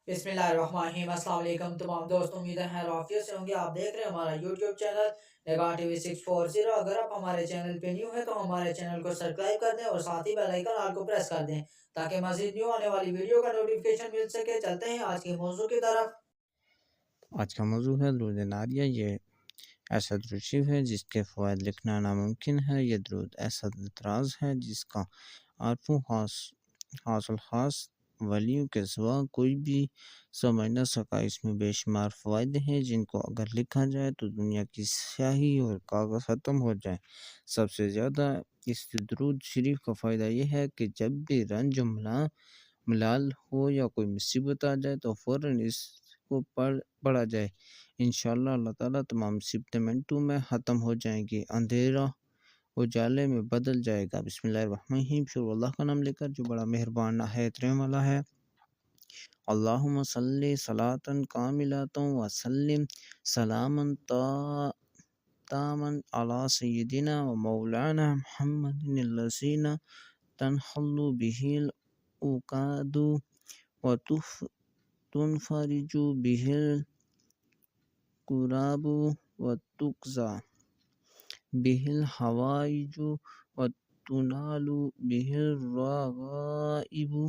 बिस्मिल्लाहिर्रहमानिर्रहीम। अस्सलाम वालेकुम तमाम दोस्तों, उम्मीद है आफियत से होंगे। आप देख रहे हैं हमारा यूट्यूब चैनल निगाह टीवी 640। अगर आप हमारे चैनल पे न्यू है तो हमारे चैनल को सब्सक्राइब कर दें और साथ ही बेल आइकन ऑल को प्रेस कर दें ताकि मज़ीद न्यू आने वाली वीडियो का नोटिफिकेशन मिल सके। चलते हैं आज के मौजू की तरफ। आज का मौजू है दुरूद नारिया। ये ऐसा दुरूद शरीफ है जिसके फ़वाइद लिखना नामुमकिन है। ये दुरूद ऐसा तराज है जिसका आरफों हासिल खास वलियों के सिवा कोई भी समझ न सका। इसमें बेशुमार फ़वाइद हैं जिनको अगर लिखा जाए तो दुनिया की स्याही और कागज़ ख़त्म हो जाए। सबसे ज़्यादा इस दुरूद शरीफ का फ़ायदा यह है कि जब भी रंज मलाल हो या कोई मुसीबत आ जाए तो फ़ौरन इसको पढ़ा जाए। इंशाअल्लाह अल्लाह ताला तमाम मुसीबतें मिनटों में ख़त्म हो जाएंगी, अंधेरा उजाले में बदल जाएगा। बिस्मिल्लाहिर्रहमानिर्रहीम। शुरू अल्लाह का नाम लेकर जो बड़ा मेहरबान नहायत रहम वाला है। अल्लाहुम्मा सल्ली सलातन कामिलतन व सल्लिम सलामन तामन अला सय्यिदिना व मौलाना मुहम्मदिन अल्लज़ीना तनहल्लु बिहिल उकादु व तुनफरिजु बिहिल कुराबु व तुक़ज़ा बिहिल हवाइजु व तुनालु बिहिल रग़ाइबु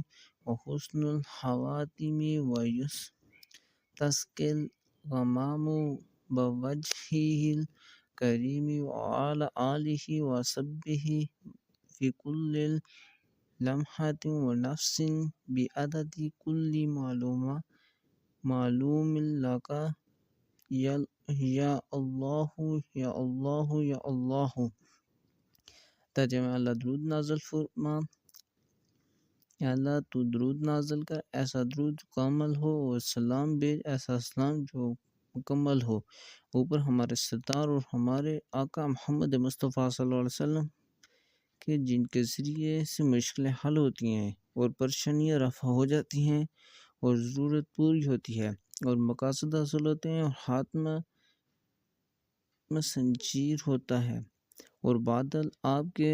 व हुस्नुल ख़वातिमी व यस्तस्क़िल ग़मामु बिवज्हिहिल करीमी व अला आलिहि व सहबिहि फ़ी कुल्लि लम्हतिन व नफ़सिन बिअददि कुल्लि मालूमिन लका या अल्लाहु या अल्लाहु या अल्लाहु। तर्जुमा अल्लाह दुरूद नाज़िल फरमा, या अल्लाह तू दुरूद नाज़िल कर, ऐसा दुरूद कामिल हो, और सलाम भेज, ऐसा सलाम जो मुकम्मल हो, ऊपर हमारे सरदार और हमारे आका मोहम्मद मुस्तफ़ा सल्लल्लाहु अलैहि वसल्लम के, जिनके ज़रिए से मुश्किलें हल होती हैं और परेशानियाँ रफ़ा हो जाती हैं और ज़रूरत पूरी होती है और मकासद हासिल होते हैं और हाथ में संजीर होता है और बादल आपके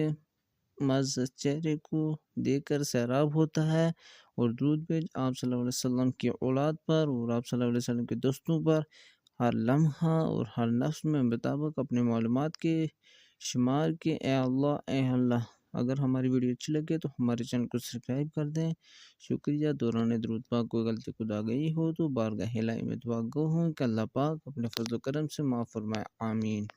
मज़ चेहरे को देखकर सैराब होता है। और दुरूद भेज आप सल्लल्लाहु अलैहि वसल्लम की औलाद पर और आप सल्लल्लाहु अलैहि वसल्लम के दोस्तों पर, हर लम्हा और हर नफ्स में मुताबिक अपने मालूमात के शुमार के। ए अल्लाह, अगर हमारी वीडियो अच्छी लगे तो हमारे चैनल को सब्सक्राइब कर दें। शुक्रिया। दौरान दुरूद पाक कोई गलती खुदा गई हो तो बारगाह इलाही में दुआ गो हूँ कि अल्लाह पाक अपने फज़ल व करम से माफ़ फरमाए। आमीन।